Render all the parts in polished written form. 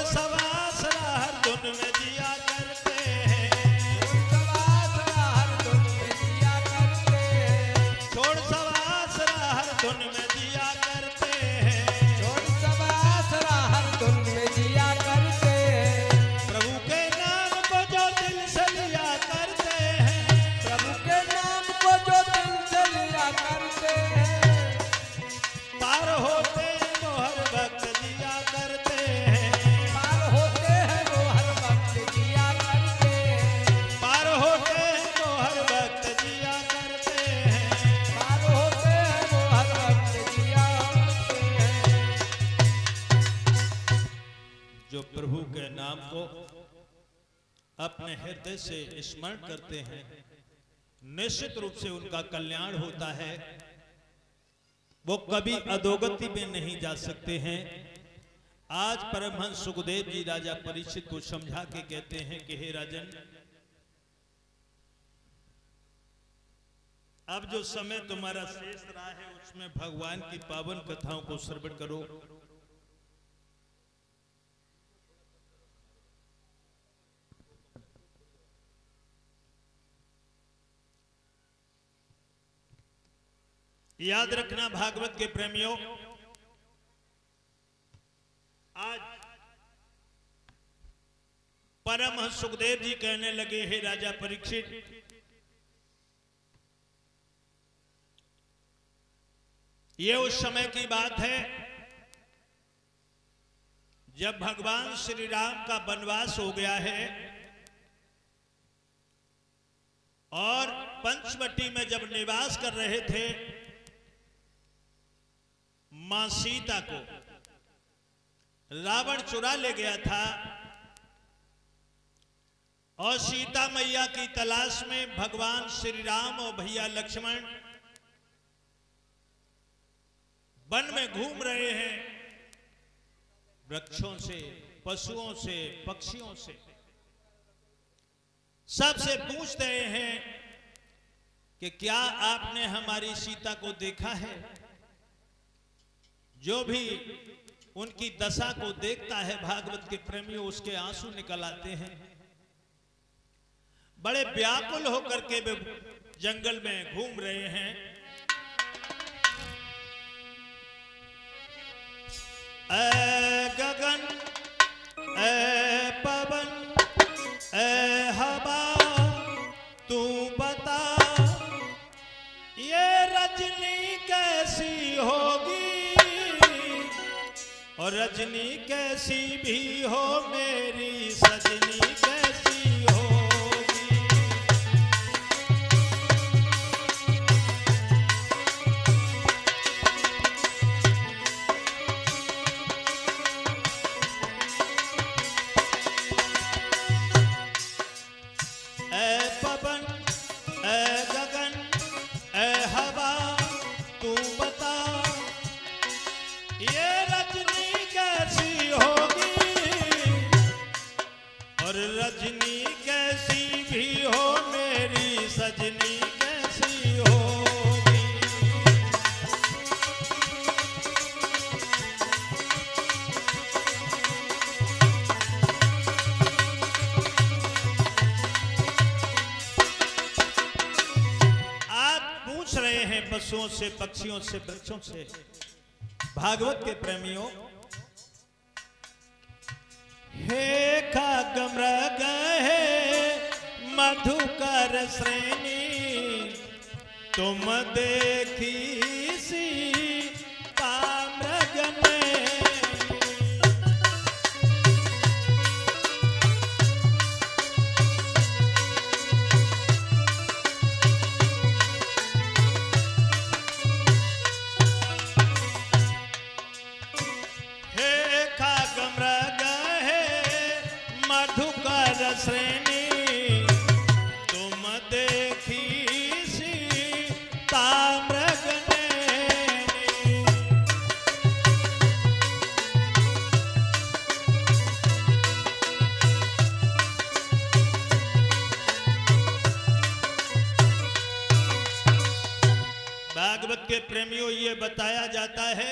सवासरा हर धुन में जिया करते हैं, सवासरा हर धुन में जिया करते हैं, छोड़ सवासरा हर धुन में जिया करते हैं, छोड़ सवासरा हर धुन में जिया करते हैं। प्रभु के नाम को जो दिल से लिया करते हैं, प्रभु के नाम को जो दिल से लिया करते हैं, पार होते हैं वो हर वक्त जिया करते हैं, पार होते हैं वो हर वक्त जिया करते हैं, पार होते हैं वो हर वक्त जिया करते हैं। पार होते हैं वो हर वक्त जिया करते हैं। जो प्रभु के नाम को अपने हृदय से स्मरण करते हैं, निश्चित रूप से उनका कल्याण होता है, वो कभी अधोगति में नहीं जा सकते हैं। आज परमहंस सुखदेव जी राजा परीक्षित को समझा के कहते हैं कि हे राजन, अब जो समय तुम्हारा शेष रहा है उसमें भगवान की पावन कथाओं को श्रवण करो। याद रखना भागवत के प्रेमियों, आज परमहंस सुखदेव जी कहने लगे, हे राजा परीक्षित, ये उस समय की बात है जब भगवान श्री राम का वनवास हो गया है और पंचवटी में जब निवास कर रहे थे, मां सीता को रावण चुरा ले गया था और सीता मैया की तलाश में भगवान श्री राम और भैया लक्ष्मण वन में घूम रहे हैं, वृक्षों से, पशुओं से, पक्षियों से, सबसे पूछ रहे हैं कि क्या आपने हमारी सीता को देखा है। जो भी उनकी दशा को देखता है भागवत के प्रेमियों, उसके आंसू निकल आते हैं। बड़े व्याकुल होकर के वे जंगल में घूम रहे हैं। ऐ गगन, ऐ पवन, ऐ हवा, तू बता ये रजनी कैसी होगी, और रजनी कैसी भी हो मेरी सजनी कैसी होगी। ऐ पवन, ऐ गगन, ऐ हवा, तू बता ये रजनी कैसी होगी, और रजनी कैसी भी हो मेरी सजनी कैसी होगी। आप पूछ रहे हैं पशुओं से, पक्षियों से, वृक्षों से, भागवत के प्रेमियों, हे खगमृग हे मधुकर श्रेणी, तुम देखी सीता मृग ने। हे खगमृग हे मधुकर श्रेणी, तुम देखी सीता मृग ने। भागवत के प्रेमियों, ये बताया जाता है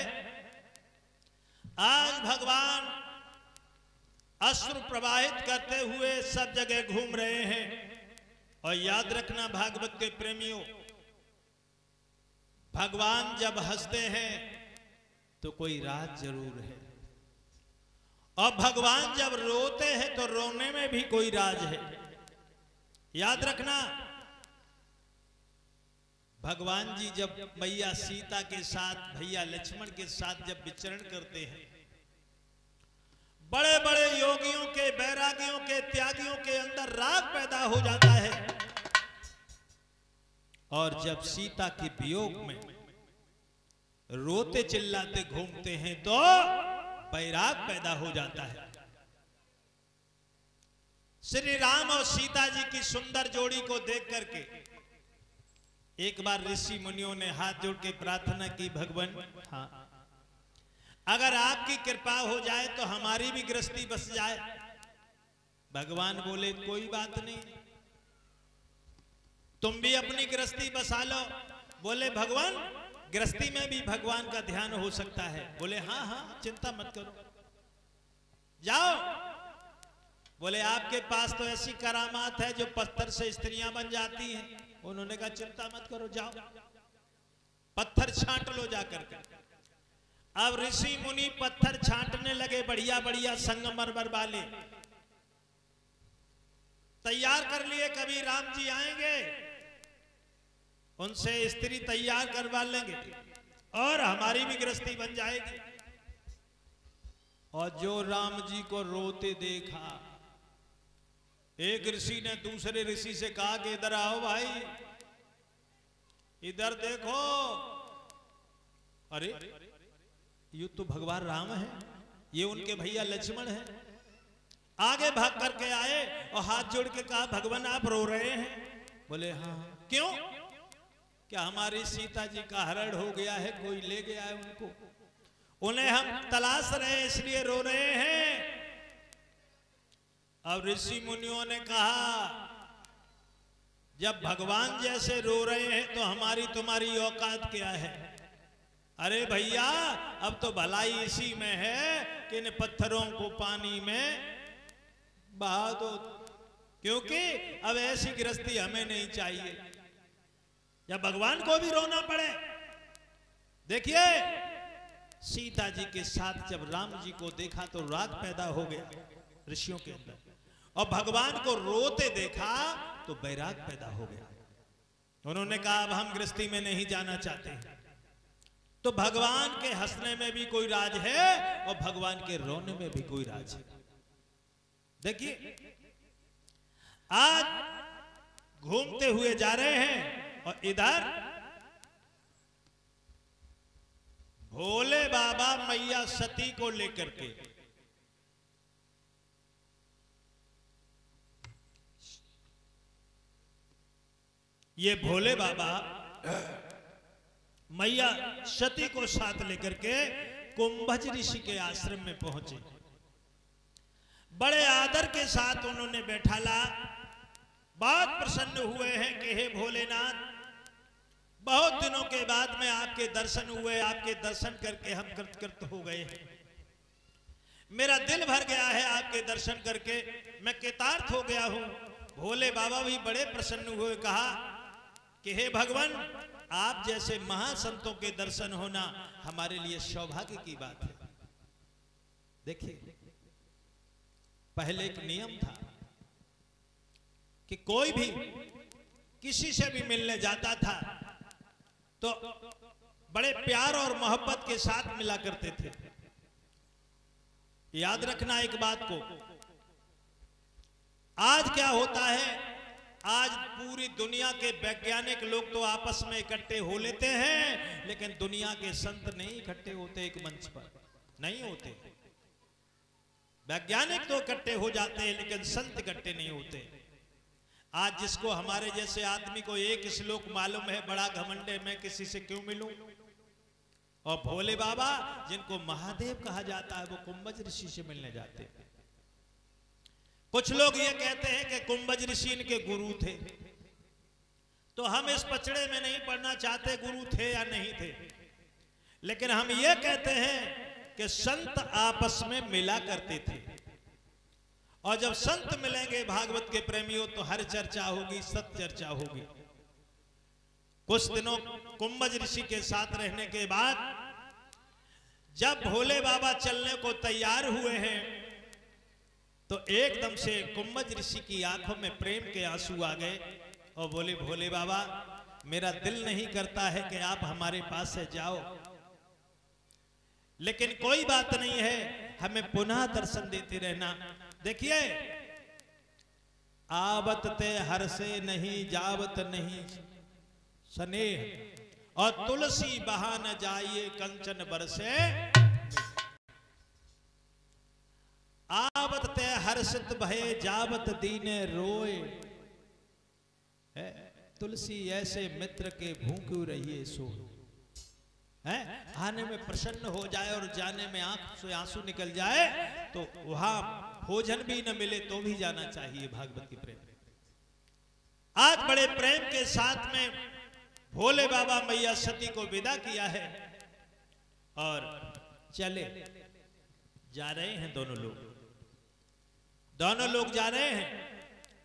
आज भगवान अश्रु प्रवाहित करते हुए सब जगह घूम रहे हैं। और याद रखना भागवत के प्रेमियों, भगवान जब हंसते हैं तो कोई राज जरूर है, और भगवान जब रोते हैं तो रोने में भी कोई राज है। याद रखना, भगवान जी जब मैया सीता के साथ, भैया लक्ष्मण के साथ जब विचरण करते हैं, बड़े बड़े योगियों के, बैरागियों के, त्यागियों के अंदर राग पैदा हो जाता है। और जब सीता के वियोग में रोते चिल्लाते घूमते हैं तो वैराग पैदा हो जाता है। श्री राम और सीता जी की सुंदर जोड़ी को देख करके एक बार ऋषि मुनियों ने हाथ जोड़ के प्रार्थना की, भगवान हाँ, अगर आपकी कृपा हो जाए तो हमारी भी गृहस्थी बस जाए। भगवान बोले कोई बात नहीं, तुम भी अपनी गृहस्थी बसा लो। बोले भगवान, गृहस्थी में भी भगवान का ध्यान हो सकता है। बोले हाँ हाँ, चिंता मत करो, जाओ। बोले आपके पास तो ऐसी करामात है जो पत्थर से स्त्रियां बन जाती हैं। उन्होंने कहा चिंता मत करो, जाओ पत्थर छांट लो जाकर के। अब ऋषि मुनि पत्थर छांटने लगे, बढ़िया बढ़िया संगमरमर वाले तैयार कर लिए। कभी राम जी आएंगे, उनसे स्त्री तैयार करवा लेंगे और हमारी भी गृहस्थी बन जाएगी। और जो राम जी को रोते देखा, एक ऋषि ने दूसरे ऋषि से कहा कि इधर आओ भाई, इधर देखो। अरे ये तो भगवान राम है, ये उनके भैया लक्ष्मण है। आगे भाग करके आए और हाथ जोड़ के कहा भगवान आप रो रहे हैं? बोले हाँ। क्यों? क्या हमारी सीता जी का हरण हो गया है, कोई ले गया है उनको, उन्हें हम तलाश रहे इसलिए रो रहे हैं। अब ऋषि मुनियों ने कहा जब भगवान जैसे रो रहे हैं तो हमारी तुम्हारी औकात क्या है? अरे भैया अब तो भलाई इसी में है कि इन पत्थरों को पानी में बहा दो, क्योंकि अब ऐसी गृहस्थी हमें नहीं चाहिए जब भगवान को भी रोना पड़े। देखिए सीता जी के साथ जब राम जी को देखा तो राग पैदा हो गया ऋषियों के अंदर, और भगवान को रोते देखा तो वैराग पैदा हो गया। उन्होंने कहा अब हम गृहस्थी में नहीं जाना चाहते। तो भगवान के हंसने में भी कोई राज है और भगवान के रोने में भी कोई राज है। देखिए आज घूमते हुए जा रहे हैं और इधर भोले बाबा मैया सती को लेकर के ये भोले बाबा मैया सती को साथ लेकर के कुंभज ऋषि के आश्रम में पहुंचे। बड़े आदर के साथ उन्होंने बैठाला, बहुत प्रसन्न हुए हैं कि हे भोलेनाथ, बहुत दिनों के बाद में आपके दर्शन हुए, आपके दर्शन करके हम कृतकृत हो गए हैं। मेरा दिल भर गया है आपके दर्शन करके, मैं कृतार्थ हो गया हूं। भोले बाबा भी बड़े प्रसन्न हुए, कहा कि हे भगवान, आप जैसे महासंतों के दर्शन होना हमारे लिए सौभाग्य की बात है। देखिए पहले एक नियम था कि कोई भी किसी से भी मिलने जाता था तो बड़े प्यार और मोहब्बत के साथ मिला करते थे। याद रखना एक बात को, आज क्या होता है, आज पूरी दुनिया के वैज्ञानिक लोग तो आपस में इकट्ठे हो लेते हैं, लेकिन दुनिया के संत नहीं इकट्ठे होते, एक मंच पर नहीं होते। वैज्ञानिक तो इकट्ठे हो जाते हैं लेकिन संत इकट्ठे नहीं होते। आज जिसको हमारे जैसे आदमी को एक श्लोक मालूम है, बड़ा घमंड है, मैं किसी से क्यों मिलूं। और भोले बाबा जिनको महादेव कहा जाता है वो कुंभज ऋषि से मिलने जाते हैं। कुछ लोग ये कहते हैं कि कुंभज ऋषि इनके गुरु थे, तो हम इस पचड़े में नहीं पढ़ना चाहते गुरु थे या नहीं थे, लेकिन हम ये कहते हैं कि संत आपस में मिला करते थे। और जब संत मिलेंगे भागवत के प्रेमियों तो हर चर्चा होगी, सत चर्चा होगी। कुछ दिनों कुंभज ऋषि के साथ रहने के बाद जब भोले बाबा चलने को तैयार हुए हैं तो एकदम से कुंभज ऋषि की आंखों में प्रेम के आंसू आ गए और बोले, भोले बाबा मेरा दिल नहीं करता है कि आप हमारे पास से जाओ, लेकिन कोई बात नहीं है, हमें पुनः दर्शन देते रहना। देखिए, आवत ते हर से नहीं जावत नहीं स्नेह, और तुलसी बहा न जाइए कंचन बरसे। आवत ते हर्षित भये जावत दीने रोए, तुलसी ऐसे मित्र के भूखू रहिए सो। है आने में प्रसन्न हो जाए और जाने में आंख से आंसू निकल जाए तो वहां भोजन भी न मिले तो भी जाना चाहिए। भागवत की प्रेम आज बड़े प्रेम के साथ में भोले बाबा मैया सती को विदा किया है और चले जा रहे हैं। दोनों लोग जा रहे हैं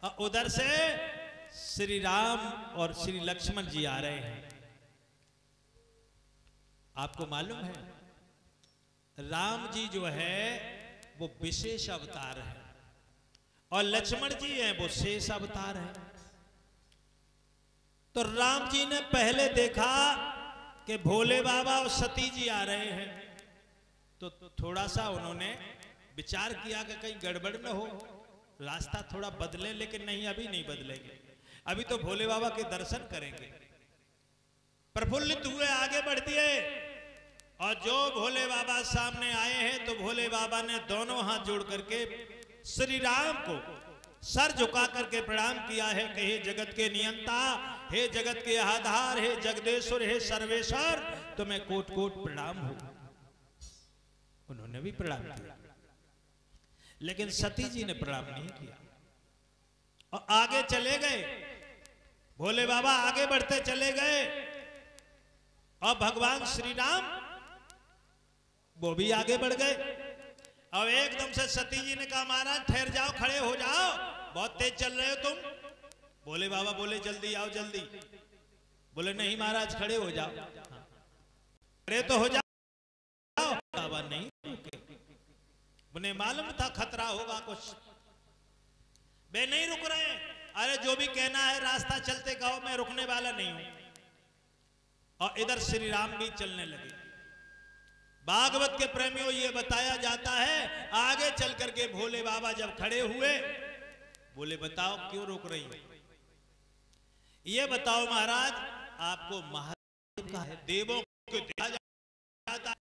और उधर से श्री राम और श्री लक्ष्मण जी आ रहे हैं। आपको मालूम है राम जी जो है वो विशेष अवतार है और लक्ष्मण जी हैं वो शेष अवतार है। तो राम जी ने पहले देखा कि भोले बाबा और सती जी आ रहे हैं तो थोड़ा सा उन्होंने विचार किया कि कहीं गड़बड़ न हो, रास्ता थोड़ा बदले, लेकिन नहीं, अभी नहीं बदलेंगे, अभी तो भोले बाबा के दर्शन करेंगे। प्रफुल्लित हुए आगे बढ़ दिए और जो भोले बाबा सामने आए हैं तो भोले बाबा ने दोनों हाथ जोड़ करके श्री राम को सर झुका करके प्रणाम किया है कि हे जगत के नियंता, हे जगत के आधार, हे जगदेश्वर, हे सर्वेश्वर, तुम्हें कोट कोट प्रणाम हो। उन्होंने भी प्रणाम किया, लेकिन सती जी ने प्रणाम नहीं किया और आगे चले गए। भोले बाबा आगे बढ़ते चले गए और भगवान श्री राम वो भी आगे बढ़ गए। अब एकदम से सती जी ने कहा, महाराज ठहर जाओ, खड़े हो जाओ, बहुत तेज चल रहे हो तुम। भोले बाबा बोले, जल्दी आओ जल्दी। बोले, नहीं महाराज खड़े हो जाओ। खड़े तो हो जाओ। बाबा नहीं रुके, उन्हें मालूम था खतरा होगा कुछ, वे नहीं रुक रहे हैं। अरे जो भी कहना है रास्ता चलते कहो, मैं रुकने वाला नहीं हूं। और इधर श्री राम भी चलने लगे। भागवत के प्रेमियों ये बताया जाता है आगे चल करके भोले बाबा जब खड़े हुए, बोले बताओ क्यों रोक रही हो? ये बताओ महाराज, आपको महादेव का है, देवों को देखा जाता है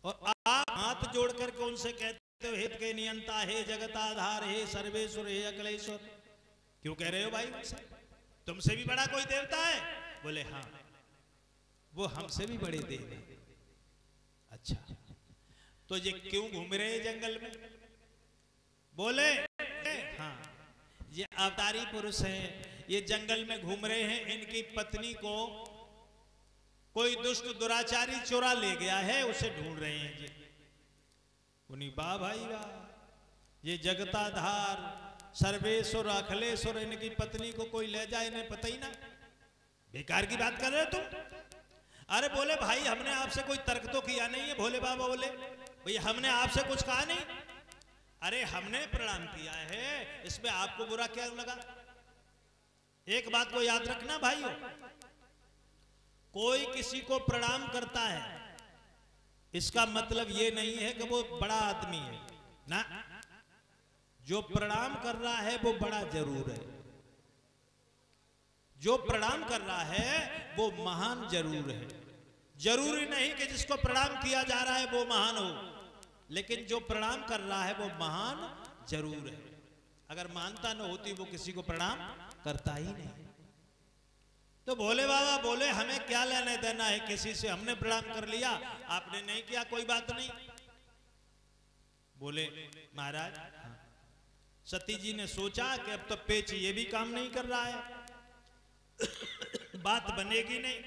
और आप हाथ जोड़ करके उनसे कहते हो हित के नियंता, हे जगताधार, हे सर्वेश्वर, हे अखिलेश्वर, क्यों कह रहे हो भाई? तुमसे भी बड़ा कोई देवता है? बोले हाँ, वो हमसे भी बड़े देव हैं। अच्छा, तो ये क्यों घूम रहे हैं जंगल में? बोले हाँ, ये अवतारी पुरुष हैं, ये जंगल में घूम रहे हैं, इनकी पत्नी को कोई दुष्ट दुराचारी चुरा ले गया है, उसे ढूंढ रहे हैं जी। उन्हीं वाह भाई वाह, ये जगताधार सर्वेश्वर अखिलेश्वर, इनकी पत्नी को कोई ले जाए, इन्हें पता ही ना, बेकार की बात कर रहे हो तुम। अरे बोले भाई, हमने आपसे कोई तर्क तो किया नहीं है। भोले बाबा बोले, भैया हमने आपसे कुछ कहा नहीं। अरे हमने प्रणाम किया है, इसमें आपको बुरा क्या लगा? एक बात को याद रखना भाइयों, कोई किसी को प्रणाम करता है इसका मतलब ये नहीं है कि वो बड़ा आदमी है ना। जो प्रणाम कर रहा है वो बड़ा जरूर है, जो प्रणाम कर रहा है वो महान जरूर है। जरूरी नहीं कि जिसको प्रणाम किया जा रहा है वो महान हो, लेकिन जो प्रणाम कर रहा है वो महान जरूर है। अगर मानता न होती वो किसी को प्रणाम करता ही नहीं। तो भोले बाबा बोले, हमें क्या लेने देना है किसी से, हमने प्रणाम कर लिया, आपने नहीं किया, कोई बात नहीं। बोले महाराज, सती जी ने सोचा कि अब तो पेच ये भी काम नहीं कर रहा है, बात बनेगी नहीं।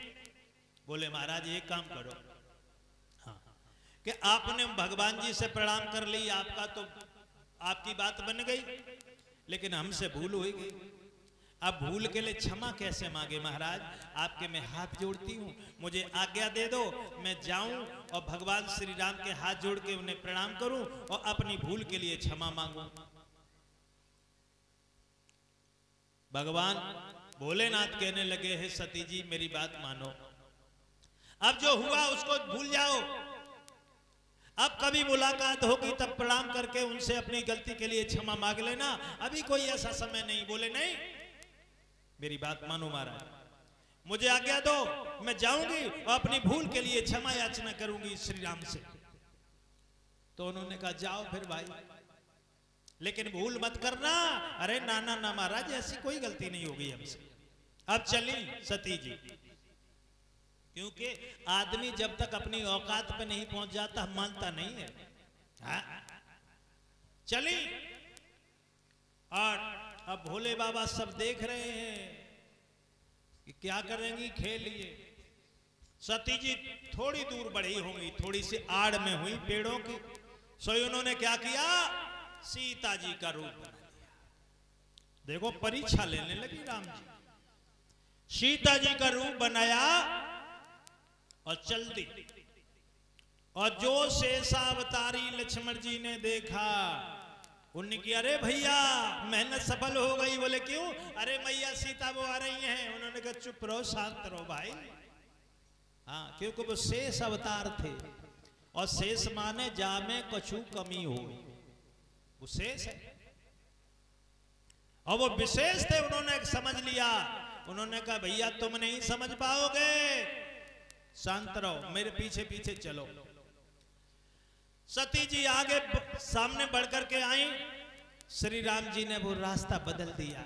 बोले महाराज एक काम करो, हाँ, कि आपने भगवान जी से प्रणाम कर ली, आपका तो आपकी बात बन गई, लेकिन हमसे भूल हो गई। अब भूल के लिए क्षमा कैसे मांगे महाराज? आपके मैं हाथ जोड़ती हूँ, मुझे आज्ञा दे दो, मैं जाऊं और भगवान श्री राम के हाथ जोड़ के उन्हें प्रणाम करूं और अपनी भूल के लिए क्षमा मांगूं। भगवान भोलेनाथ कहने लगे, है सती जी मेरी बात मानो, अब जो हुआ उसको भूल जाओ। अब कभी मुलाकात होगी तब प्रणाम करके उनसे अपनी गलती के लिए क्षमा मांग लेना, अभी कोई ऐसा समय नहीं। बोले नहीं, मेरी बात मानो महाराज, मुझे आज्ञा दो, मैं जाऊंगी और अपनी भूल के लिए क्षमा याचना करूंगी श्री राम से। तो उन्होंने कहा जाओ फिर भाई, लेकिन भूल मत करना। अरे ना ना ना महाराज, ऐसी कोई गलती नहीं होगी हमसे। अब चली सती जी, क्योंकि आदमी जब तक अपनी औकात पे नहीं पहुंच जाता मानता नहीं है। हाँ? चली, और अब भोले बाबा सब देख रहे हैं कि क्या करेंगी, खेलिए। सती जी थोड़ी दूर बढ़ी होंगी, थोड़ी सी आड़ में हुई पेड़ों की, सो उन्होंने क्या किया, सीता जी का रूप बना लिया। देखो परीक्षा लेने लगी राम जी। सीता जी का रूप बनाया और चल दी, और जो शेषावतारी लक्ष्मण जी ने देखा, उन्होंने किया, अरे भैया मेहनत सफल हो गई। बोले क्यों? अरे मैया सीता वो आ रही हैं। उन्होंने कहा चुप रहो, शांत रहो भाई। हाँ, क्योंकि वो शेष अवतार थे, और शेष माने जामे कछु कमी हो, वो शेष है और वो विशेष थे। उन्होंने समझ लिया, उन्होंने कहा भैया तुम नहीं समझ पाओगे, शांत रहो, मेरे पीछे पीछे चलो। सती जी आगे सामने बढ़कर के आई, श्री राम जी ने वो रास्ता बदल दिया।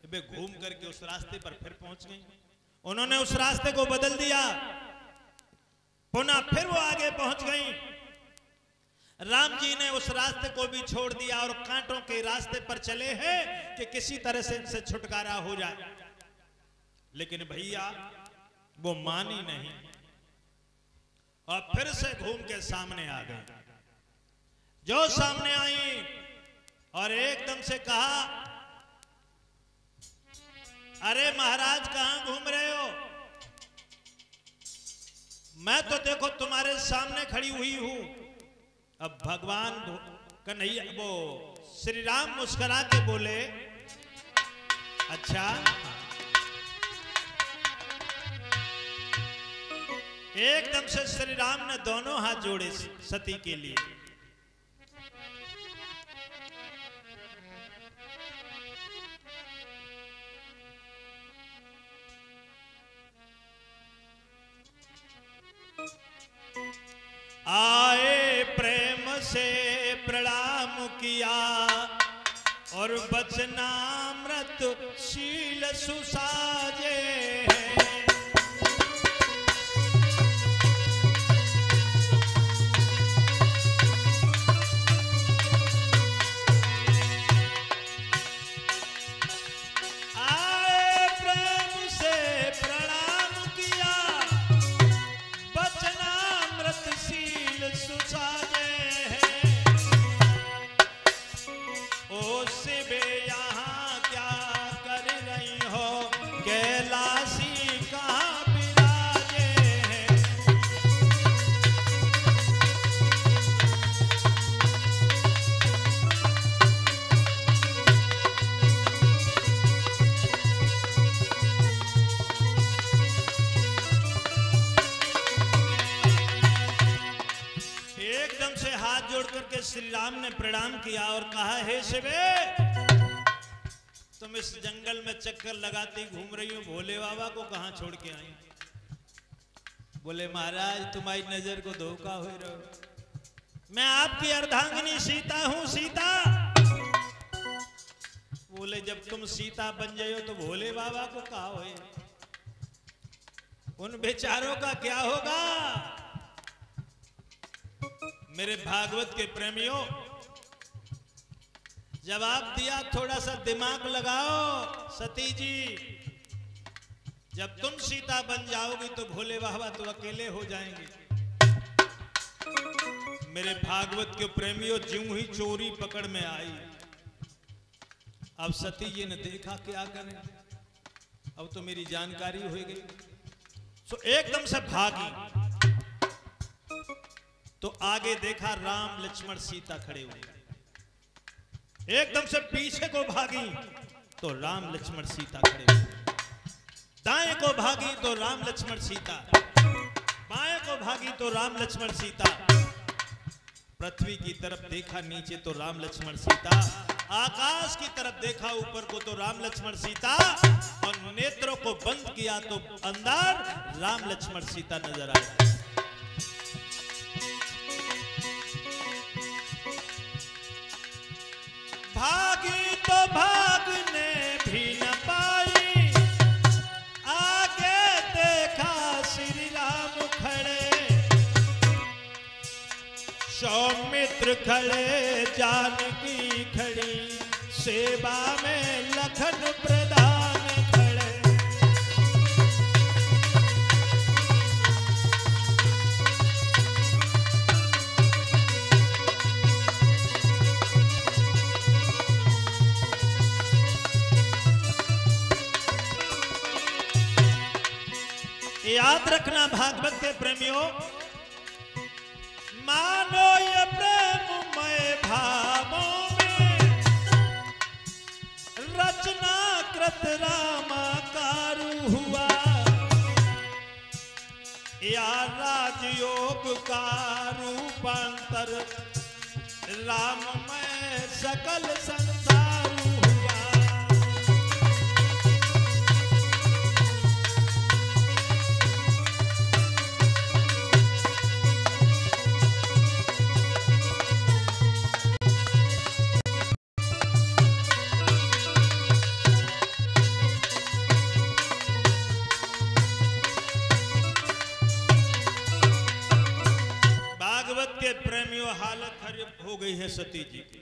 वे घूम करके उस रास्ते पर फिर पहुंच गई। उन्होंने उस रास्ते को बदल दिया, पुनः फिर वो आगे पहुंच गई। राम जी ने उस रास्ते को भी छोड़ दिया और कांटों के रास्ते पर चले हैं कि किसी तरह से इनसे छुटकारा हो जाए। लेकिन भैया वो मानी नहीं, और फिर से घूम के सामने आ गए। जो सामने आई और एकदम से कहा, अरे महाराज कहां घूम रहे हो? मैं तो देखो तुम्हारे सामने खड़ी हुई हूं। अब भगवान कन्हैया वो श्री राम मुस्कुरा के बोले, अच्छा एकदम से श्री राम ने दोनों हाथ जोड़े सती के लिए। आए प्रेम से प्रणाम किया और वचनामृत शील सुसाजे हैं। श्री राम ने प्रणाम किया और कहा, हे शिवे, तुम इस जंगल में चक्कर लगाती घूम रही हो, भोले बाबा को कहां छोड़ के आई? बोले महाराज तुम्हारी नजर को धोखा हो रहा हो, मैं आपकी अर्धांगिनी सीता हूं, सीता। बोले जब तुम सीता बन जाओ तो भोले बाबा को कहा होए, उन बेचारों का क्या होगा? मेरे भागवत के प्रेमियों, जवाब दिया, थोड़ा सा दिमाग लगाओ सती जी। जब तुम सीता बन जाओगी तो भोले बाबा तो अकेले हो जाएंगे। मेरे भागवत के प्रेमियों, ज्यों ही चोरी पकड़ में आई, अब सती जी ने देखा क्या करें, अब तो मेरी जानकारी हो गई, तो एकदम से भागी। तो आगे देखा राम लक्ष्मण सीता खड़े हुए, एकदम से पीछे को भागी तो राम लक्ष्मण सीता खड़े हुए, दाएं को भागी तो राम लक्ष्मण सीता, बाएं को भागी तो राम लक्ष्मण सीता, पृथ्वी की तरफ देखा नीचे तो राम लक्ष्मण सीता, आकाश की तरफ देखा ऊपर को तो राम लक्ष्मण सीता, और नेत्रों को बंद किया तो अंदर राम लक्ष्मण सीता नजर आया। भागी तो भागने भी न पाई, आगे देखा श्री राम खड़े, सौमित्र खड़े, जानकी खड़ी, सेवा में लखन प्रधान खड़े। याद रखना भागवत के प्रेमियों, मानो ये प्रेममय भावों में रचना कृत रामाकारु हुआ, या राजयोग का रूपांतर राममय सकल संसार हुआ। प्रेमियों, हालत खराब हो गई है सती जी की।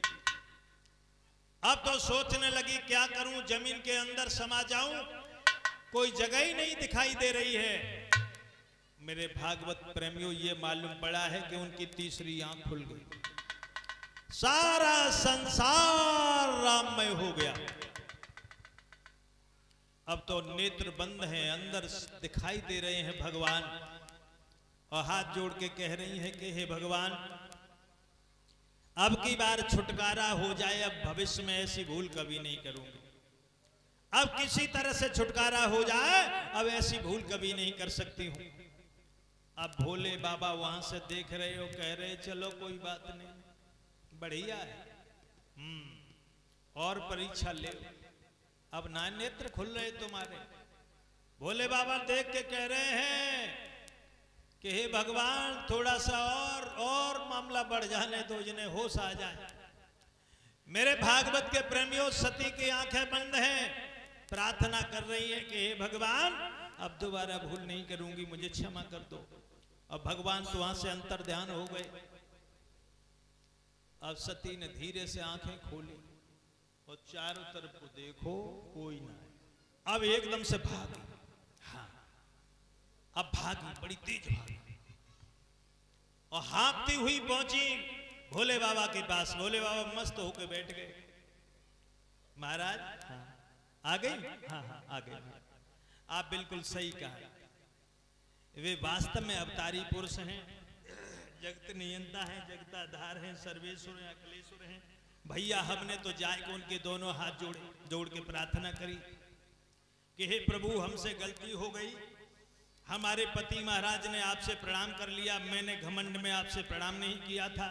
अब तो सोचने लगी क्या करूं, जमीन के अंदर समा जाऊं, कोई जगह ही नहीं दिखाई दे रही है। मेरे भागवत प्रेमियों, ये मालूम पड़ा है कि उनकी तीसरी आंख खुल गई, सारा संसार राममय हो गया। अब तो नेत्र बंद हैं, अंदर दिखाई दे रहे हैं भगवान, और हाथ जोड़ के कह रही हैं कि हे भगवान, अब की बार छुटकारा हो जाए, अब भविष्य में ऐसी भूल कभी नहीं करूंगी, अब किसी तरह से छुटकारा हो जाए, अब ऐसी भूल कभी नहीं कर सकती हूं। अब भोले बाबा वहां से देख रहे हो, कह रहे चलो कोई बात नहीं, बढ़िया है, और परीक्षा ले, अब ना नेत्र खुल रहे तुम्हारे। भोले बाबा देख के कह रहे हैं कि हे भगवान, थोड़ा सा और मामला बढ़ जाने दो, जिन्हें होश आ जाए। मेरे भागवत के प्रेमियों, सती की आंखें बंद हैं, प्रार्थना कर रही है कि हे भगवान, अब दोबारा भूल नहीं करूंगी, मुझे क्षमा कर दो। अब भगवान तो वहां से अंतर ध्यान हो गए। अब सती ने धीरे से आंखें खोली और चारों तरफ को देखो, कोई ना है। अब एकदम से भागी, हाँ, अब भागी, बड़ी तेज भागी, और हाँफती हुई पहुंची भोले बाबा के पास। भोले बाबा मस्त होकर बैठ गए। महाराज, हाँ, आ गई? हाँ हाँ आ गई। आप बिल्कुल सही कहा, वे वास्तव में अवतारी पुरुष हैं, जगत नियंता हैं, जगताधार हैं, सर्वेश्वर हैं, अखिलेश्वर हैं। भैया, हमने तो जाके उनके दोनों हाथ जोड़ के प्रार्थना करी कि हे प्रभु, हमसे गलती हो गई, हमारे पति महाराज ने आपसे प्रणाम कर लिया, मैंने घमंड में आपसे प्रणाम नहीं किया था।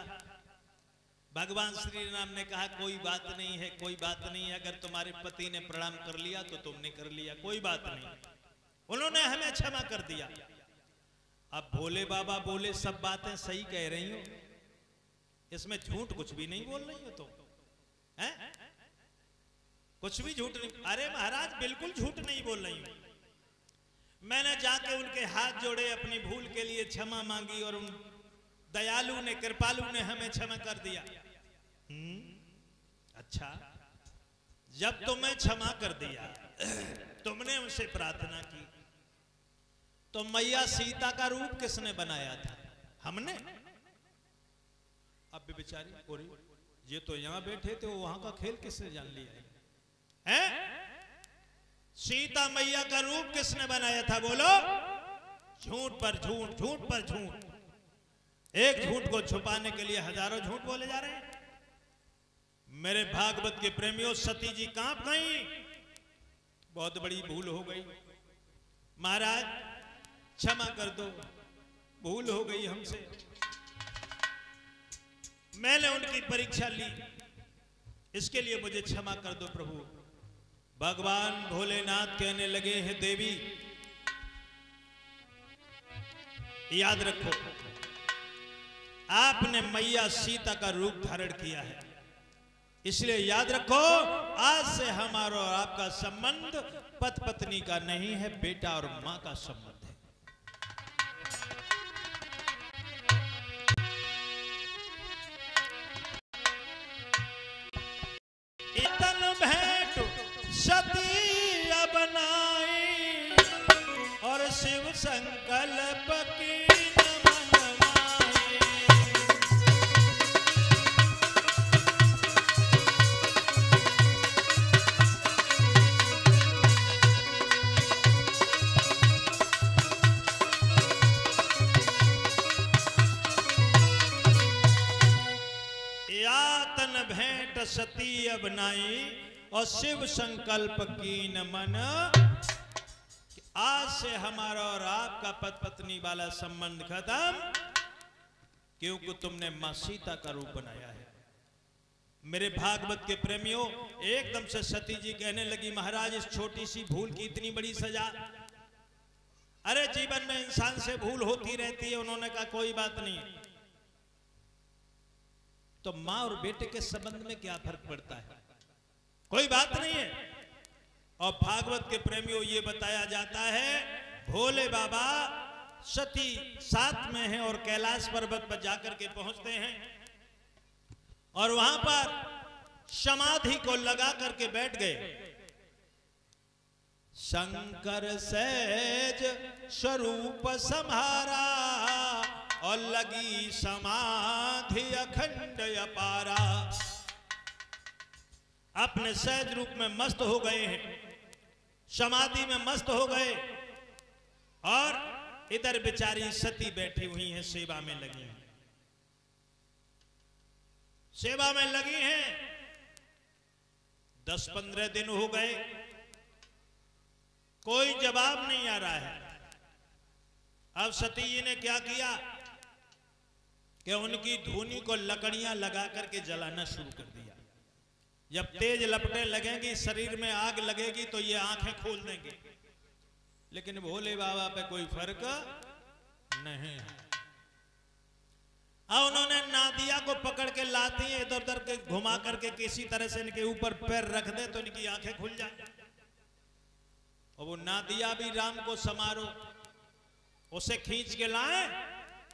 भगवान श्री राम ने कहा कोई बात नहीं है, कोई बात नहीं है, अगर तुम्हारे पति ने प्रणाम कर लिया तो तुमने कर लिया, कोई बात नहीं, उन्होंने हमें क्षमा कर दिया। अब भोले बाबा बोले, सब बातें सही कह रही हो, इसमें झूठ कुछ भी नहीं बोल रही हो तुम, हैं? कुछ भी झूठ नहीं। अरे महाराज, बिल्कुल झूठ नहीं बोल रही हूं, मैंने जाके उनके हाथ जोड़े, अपनी भूल के लिए क्षमा मांगी, और उन दयालु ने, कृपालु ने हमें क्षमा कर दिया। अच्छा, जब तुम्हें क्षमा कर दिया, तुमने उनसे प्रार्थना की, तो मैया सीता का रूप किसने बनाया था? हमने? अब भी बेचारी गोरी, ये तो यहां बैठे थे, वो वहां का खेल किसने जान लिया है? सीता मैया का रूप किसने बनाया था? बोलो। झूठ पर झूठ, झूठ पर झूठ। एक झूठ को छुपाने के लिए हजारों झूठ बोले जा रहे हैं। मेरे भागवत के प्रेमियों, सती जी कांप गई। बहुत बड़ी भूल हो गई महाराज, क्षमा कर दो, भूल हो गई हमसे। मैंने उनकी परीक्षा ली, इसके लिए मुझे क्षमा कर दो प्रभु। भगवान भोलेनाथ कहने लगे हैं, देवी याद रखो, आपने मैया सीता का रूप धारण किया है, इसलिए याद रखो, आज से हमारा और आपका संबंध पति पत्नी का नहीं है, बेटा और मां का संबंध है। इतन भेंट सती बनाई और शिव संकल्प की भेंट सती बनाई और शिव संकल्प कीन मन, आज से हमारा और आपका पति पत्नी वाला संबंध खत्म, क्योंकि तुमने मां सीता का रूप बनाया है। मेरे भागवत के प्रेमियों, एकदम से सती जी कहने लगी, महाराज इस छोटी सी भूल की इतनी बड़ी सजा? अरे जीवन में इंसान से भूल होती रहती है। उन्होंने कहा कोई बात नहीं, तो मां और बेटे के संबंध में क्या फर्क पड़ता है? कोई बात नहीं है। और भागवत के प्रेमियों, ये बताया जाता है भोले बाबा सती साथ में हैं और कैलाश पर्वत पर जाकर के पहुंचते हैं और वहां पर समाधि को लगा करके बैठ गए। शंकर सहज स्वरूप सम्हारा और लगी समाधि अखंड अपारा। अपने सहज रूप में मस्त हो गए हैं, समाधि में मस्त हो गए और इधर बेचारी सती बैठी हुई हैं, सेवा में लगी हैं, सेवा में लगी हैं। 10-15 दिन हो गए, कोई जवाब नहीं आ रहा है। अब सती जी ने क्या किया कि उनकी धूनी को लकड़ियां लगा करके जलाना शुरू कर दिया। जब तेज लपटें लगेंगी, शरीर में आग लगेगी, तो ये आंखें खोल देंगे, लेकिन भोले बाबा पे कोई फर्क नहीं है। अब उन्होंने नादिया को पकड़ के लाती है, इधर उधर के घुमा करके किसी तरह से इनके ऊपर पैर रख दे तो इनकी आंखें खुल जाए। और वो नादिया भी राम को समारो, उसे खींच के लाए,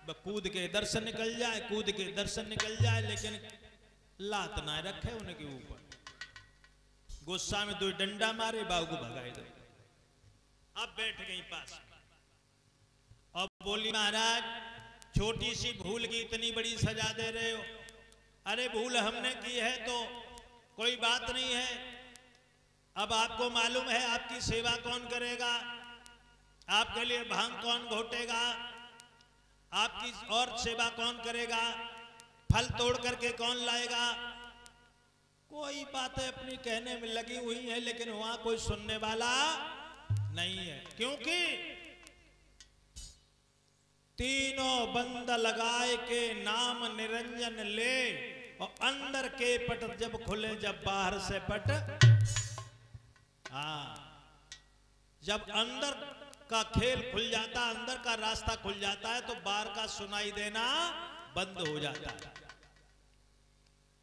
कूद के इधर से निकल जाए, कूद के इधर से निकल जाए, लेकिन लात ना रखे उनके ऊपर। गुस्सा में 2 डंडा मारे, बाबू को भगाए दो। अब बैठ गई पास और बोली, महाराज छोटी सी भूल की इतनी बड़ी सजा दे रहे हो? अरे भूल हमने की है तो कोई बात नहीं है। अब आपको मालूम है आपकी सेवा कौन करेगा, आपके लिए भांग कौन घोटेगा, आपकी और सेवा कौन करेगा, फल तोड़ करके कौन लाएगा। कोई बातें अपनी कहने में लगी हुई है, लेकिन वहां कोई सुनने वाला नहीं है, क्योंकि तीनों बंद लगाए के नाम निरंजन ले, और अंदर के पट जब खुले, जब बाहर से पट। हाँ, जब अंदर का खेल खुल जाता, अंदर का रास्ता खुल जाता है, तो बाहर का सुनाई देना बंद हो जाता है।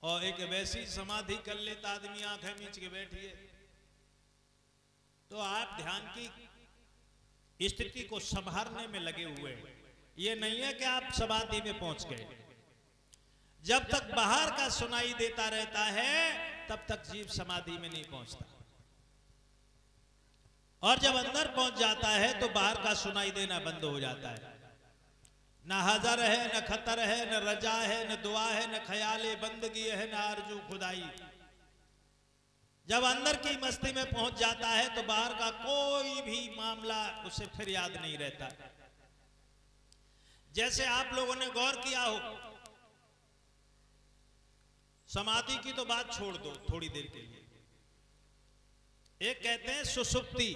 और एक वैसी समाधि कर लेता आदमी, आंखें मीच के बैठिए, तो आप ध्यान की स्थिति को संभालने में लगे हुए हैं। ये नहीं है कि आप समाधि में पहुंच गए। जब तक बाहर का सुनाई देता रहता है, तब तक जीव समाधि में नहीं पहुंचता, और जब अंदर पहुंच जाता है तो बाहर का सुनाई देना बंद हो जाता है। न हजर है, न खतर है, न रजा है, न दुआ है, न ख्याल बंदगी है, न आरजू खुदाई। जब अंदर की मस्ती में पहुंच जाता है तो बाहर का कोई भी मामला उसे फिर याद नहीं रहता। जैसे आप लोगों ने गौर किया हो, समाधि की तो बात छोड़ दो थोड़ी देर के लिए, एक कहते हैं सुसुप्ति।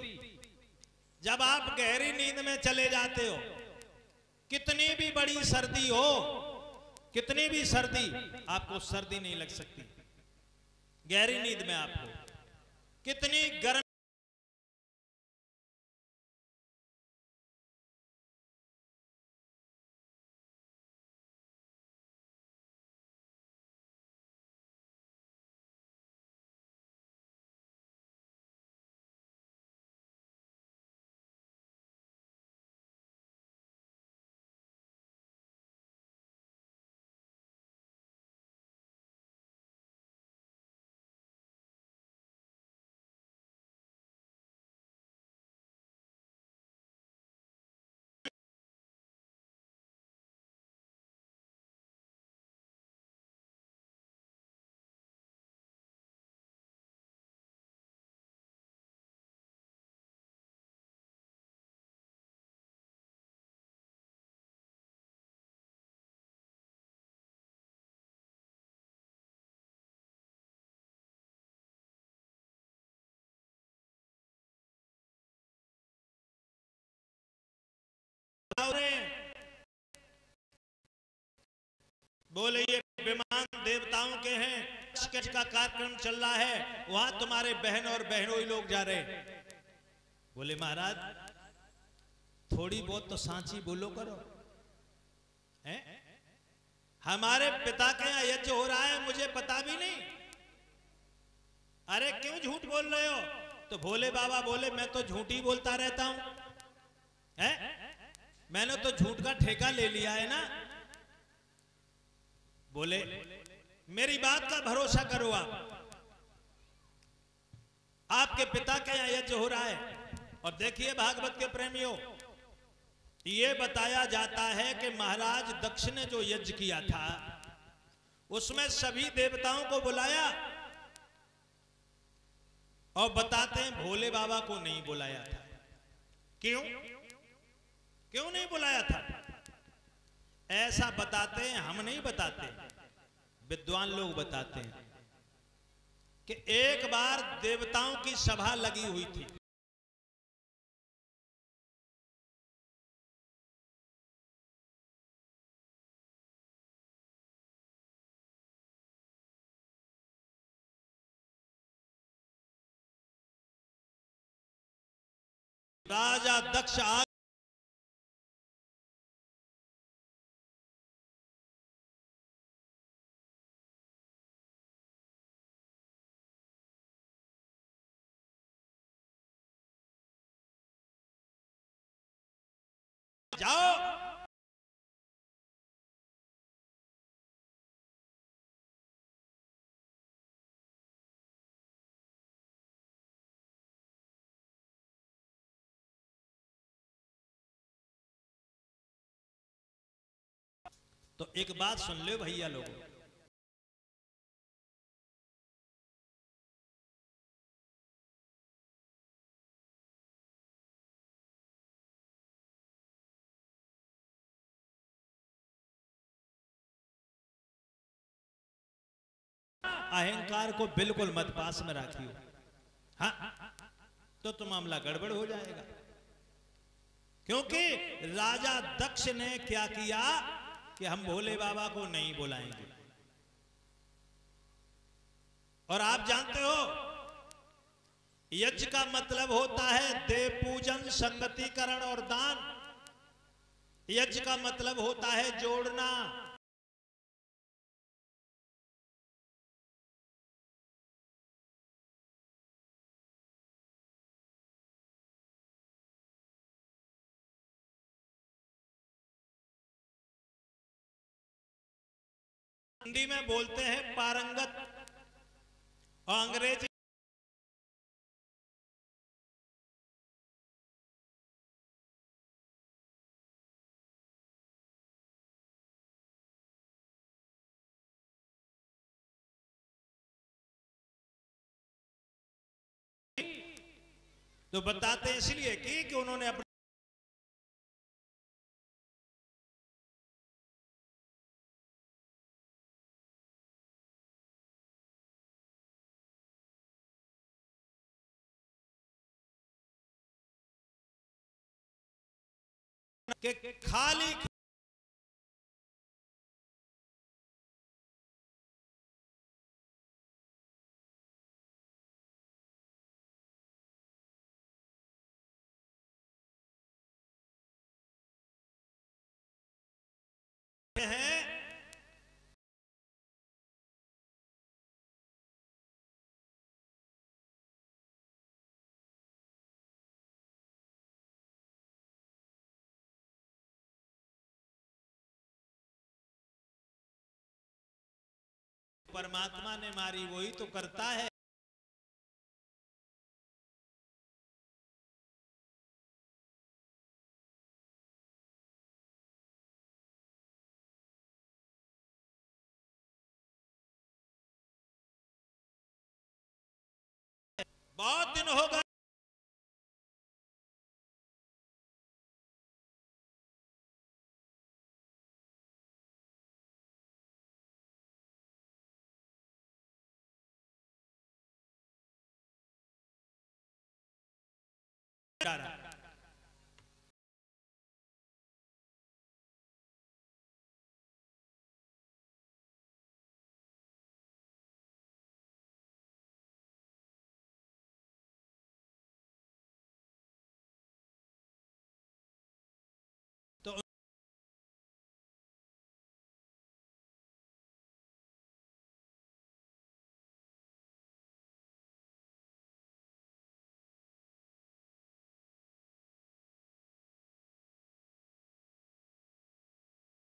जब आप गहरी नींद में चले जाते हो, कितनी भी बड़ी सर्दी हो, कितनी भी सर्दी, आपको सर्दी नहीं लग सकती। गहरी नींद में आपको कितनी गर्म बोले ये विमान देवताओं के हैं, स्केच का कार्यक्रम चल रहा है, वहां तुम्हारे बहन और बहनोई लोग जा रहे हैं। बोले महाराज थोड़ी बहुत तो सांची बोलो करो, हैं? हमारे पिता के यहाँ यज्ञ हो रहा है, मुझे पता भी नहीं। अरे क्यों झूठ बोल रहे हो? तो भोले बाबा बोले मैं तो झूठ ही बोलता रहता हूं, हैं? मैंने तो झूठ का ठेका ले लिया है ना। बोले मेरी बात का भरोसा करो, आपके पिता के यहाँ यज्ञ हो रहा है। और देखिए भागवत के प्रेमियों, ये बताया जाता है कि महाराज दक्ष ने जो यज्ञ किया था उसमें सभी देवताओं को बुलाया, और बताते हैं भोले बाबा को नहीं बुलाया था। क्यों क्यों नहीं बुलाया था? ऐसा बताते हैं, हम नहीं बताते, विद्वान लोग बताते हैं कि एक बार देवताओं की सभा लगी हुई थी। राजा दक्ष जाओ, तो एक बात सुन लो भैया लोगों, अहंकार को बिल्कुल मत पास में रखियो, हाँ तो मामला गड़बड़ हो जाएगा। क्योंकि राजा दक्ष ने क्या किया कि हम भोले बाबा को नहीं बुलाएंगे। और आप जानते हो यज्ञ का मतलब होता है देव पूजन, संगतिकरण और दान। यज्ञ का मतलब होता है जोड़ना। हिंदी में बोलते हैं पारंगत, और अंग्रेजी तो बताते हैं इसलिए कि उन्होंने अपने के खाली हैं परमात्मा ने मारी वही तो करता है। बहुत दिन हो गए तो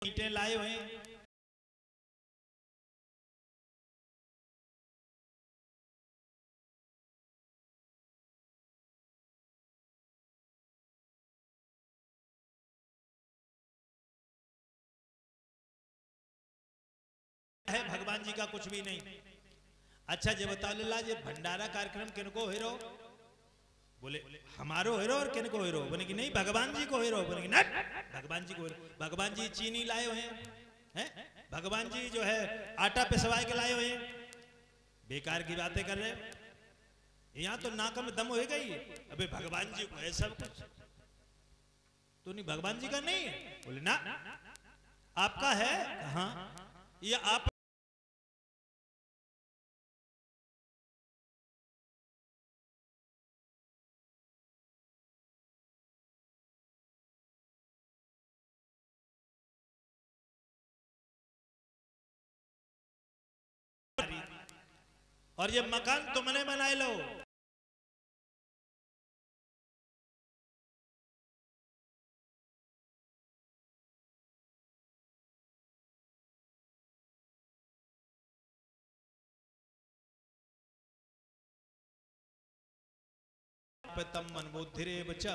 ईंटें लाए हुए हैं। है भगवान जी का कुछ भी नहीं। अच्छा जे बता ला जे भंडारा कार्यक्रम किनको हेरो बोले हमारो हेरो और किनको हेरो बोले कि नहीं भगवान जी को हेरो बोले कि नहीं भगवान जी को हेरो। भगवान जी चीनी लाए हुए हैं भगवान जी जो है आटा पिसवाए के लाए हुए हैं। बेकार की बातें कर रहे हो। यहाँ तो नाक में दम होएगा ही। अबे भगवान जी को है सब कुछ तो नहीं भगवान जी का नहीं है बोले ना आपका है। हाँ ये आप और ये मकान तुमने बनाए लो। तम मन बुद्धिरे बचा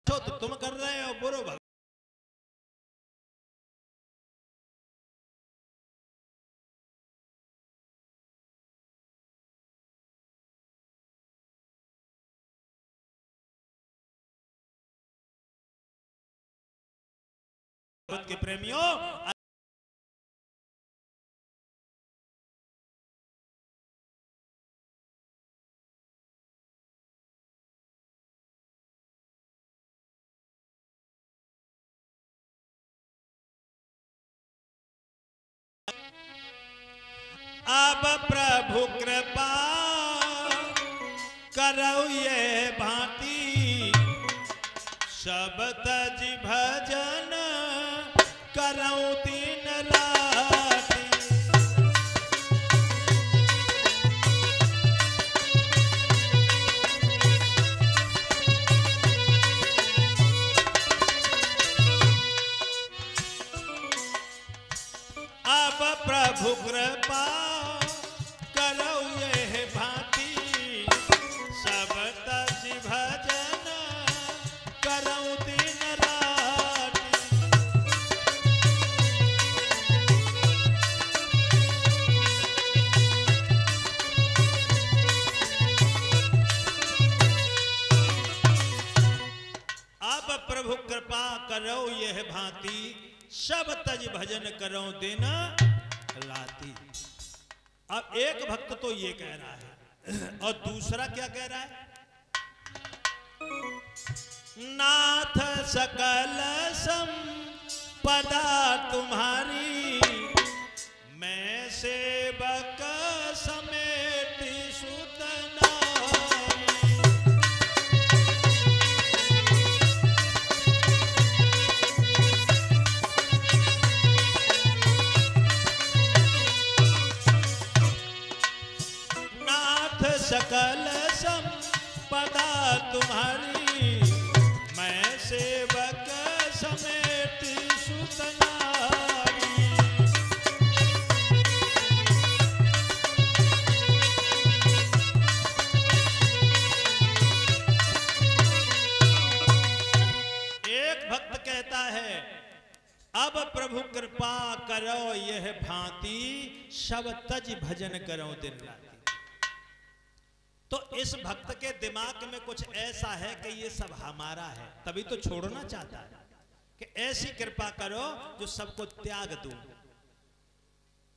तो तुम कर रहे हो बुरो भगवान के प्रेमियों अब प्रभु कृपा करो ये भांति सब तज भजन करो दिन राति। अब प्रभु कृपा करो ये भांति भांति सब तज भजन करो दिन राती। अब एक भक्त तो ये कह रहा है और दूसरा क्या कह रहा है? नाथ सकल संपदा तुम्हारी, मैं सेवक समेत सुत नारी। नाथ सकल संपदा तुम्हारी, मैं सेवक समेत सुत नारी। एक भक्त कहता है अब प्रभु कृपा करो यह भांति, सब तज भजन करो दिन राति। तो इस भक्त के दिमाग में कुछ ऐसा है कि ये सब हमारा है, तभी तो छोड़ना चाहता है कि ऐसी कृपा करो जो सबको त्याग दूं।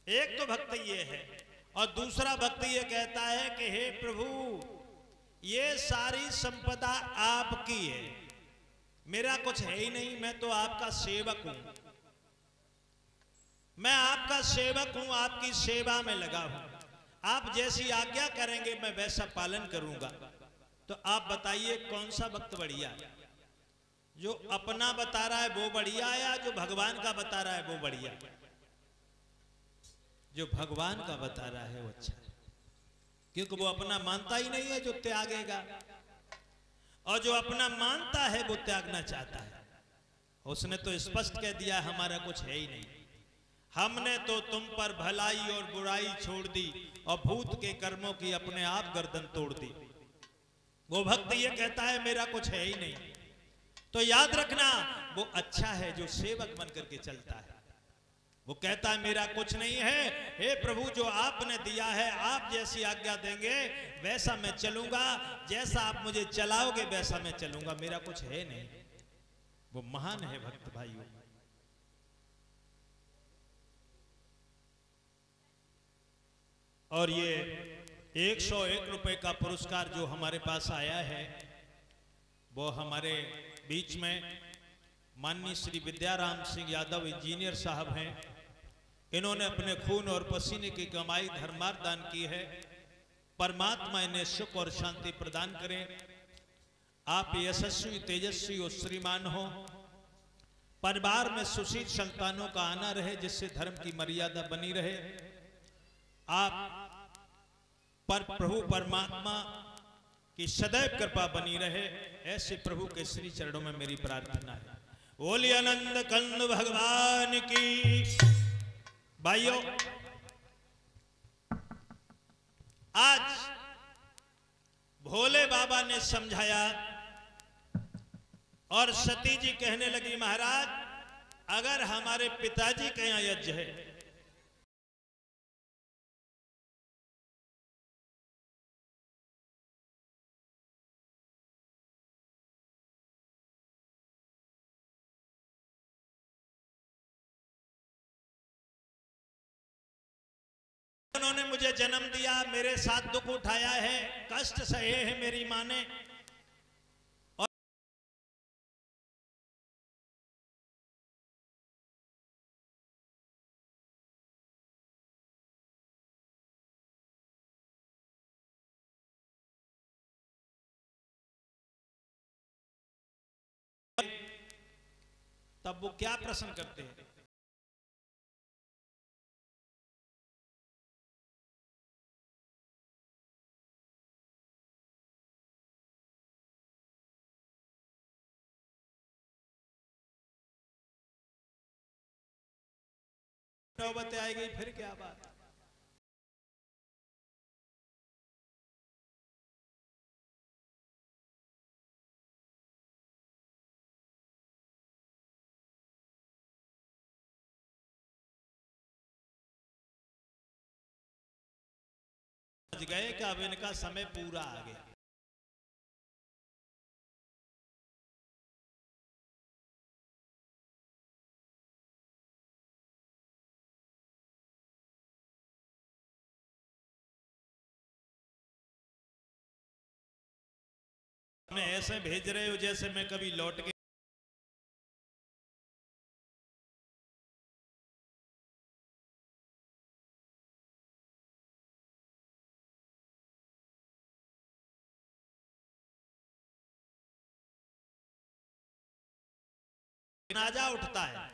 एक तो भक्त ये है और दूसरा भक्त ये कहता है कि हे प्रभु ये सारी संपदा आपकी है, मेरा कुछ है ही नहीं, मैं तो आपका सेवक हूं, मैं आपका सेवक हूं, आपकी सेवा में लगा हूं, आप जैसी आज्ञा करेंगे मैं वैसा पालन करूंगा। तो आप बताइए कौन सा भक्त बढ़िया है? जो अपना बता रहा है वो बढ़िया है या जो भगवान का बता रहा है वो बढ़िया? जो भगवान का बता रहा है वो अच्छा है, क्योंकि वो अपना मानता ही नहीं है जो त्यागेगा, और जो अपना मानता है वो त्यागना चाहता है। उसने तो स्पष्ट कह दिया हमारा कुछ है ही नहीं, हमने तो तुम पर भलाई और बुराई छोड़ दी और भूत के कर्मों की अपने आप गर्दन तोड़ दी। वो भक्त ये कहता है मेरा कुछ है ही नहीं। तो याद रखना वो अच्छा है जो सेवक बन करके चलता है। वो कहता है मेरा कुछ नहीं है, हे प्रभु जो आपने दिया है, आप जैसी आज्ञा देंगे वैसा मैं चलूंगा, जैसा आप मुझे चलाओगे वैसा मैं चलूंगा, मेरा कुछ है नहीं। वो महान है भक्त भाइयों। और ये 101 रुपए का पुरस्कार जो हमारे पास आया है वो हमारे बीच में माननीय श्री विद्याराम सिंह यादव इंजीनियर साहब हैं। इन्होंने अपने खून और पसीने की कमाई धर्मार्थ दान की है। परमात्मा इन्हें सुख और शांति प्रदान करें। आप यशस्वी तेजस्वी और श्रीमान हो, परिवार में सुशील संतानों का आना रहे जिससे धर्म की मर्यादा बनी रहे। आप पर प्रभु परमात्मा की सदैव कृपा बनी रहे, ऐसे प्रभु के श्री चरणों में मेरी प्रार्थना है। बोलिए आनंद कंद भगवान की। भाइयों आज भोले बाबा ने समझाया और सती जी कहने लगी महाराज अगर हमारे पिताजी के यहाँ यज्ञ है उन्होंने मुझे जन्म दिया, मेरे साथ दुख उठाया है, कष्ट सहे हैं मेरी मां ने, और तब वो क्या प्रश्न करते हैं? नौबत आएगी फिर क्या बात। गए कि अब इनका समय पूरा आ गया। मैं ऐसे भेज रहे हो जैसे मैं कभी लौट के जनाजा उठता है।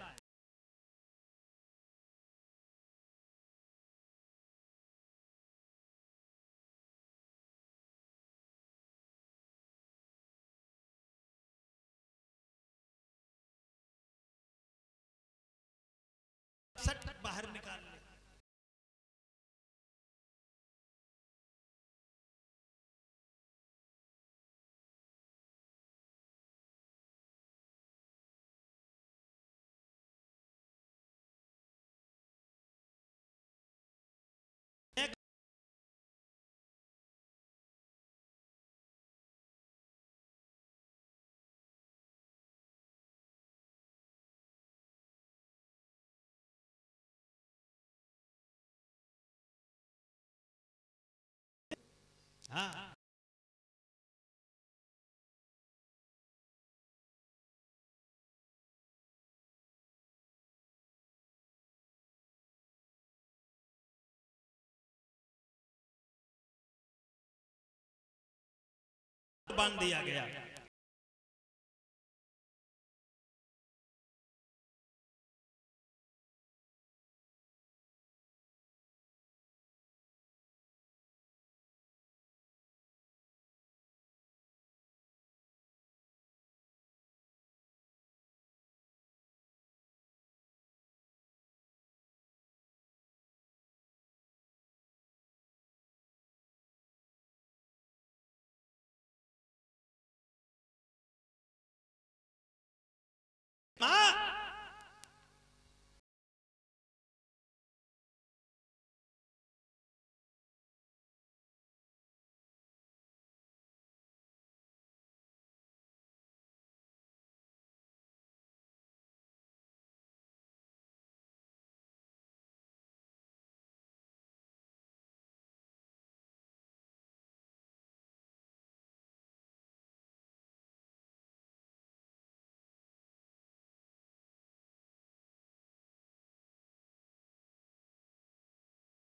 सट बाहर निकाल ले। हाँ बांध दिया गया। मां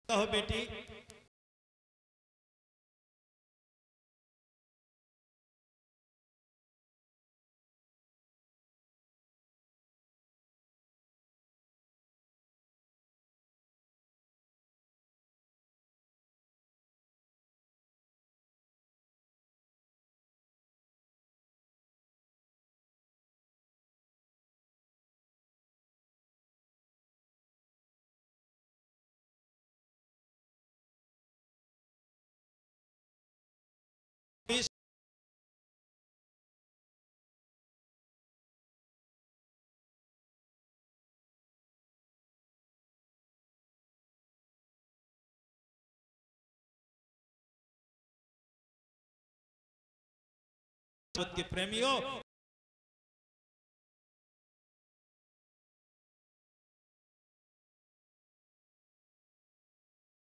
कहो बेटी के प्रेमियों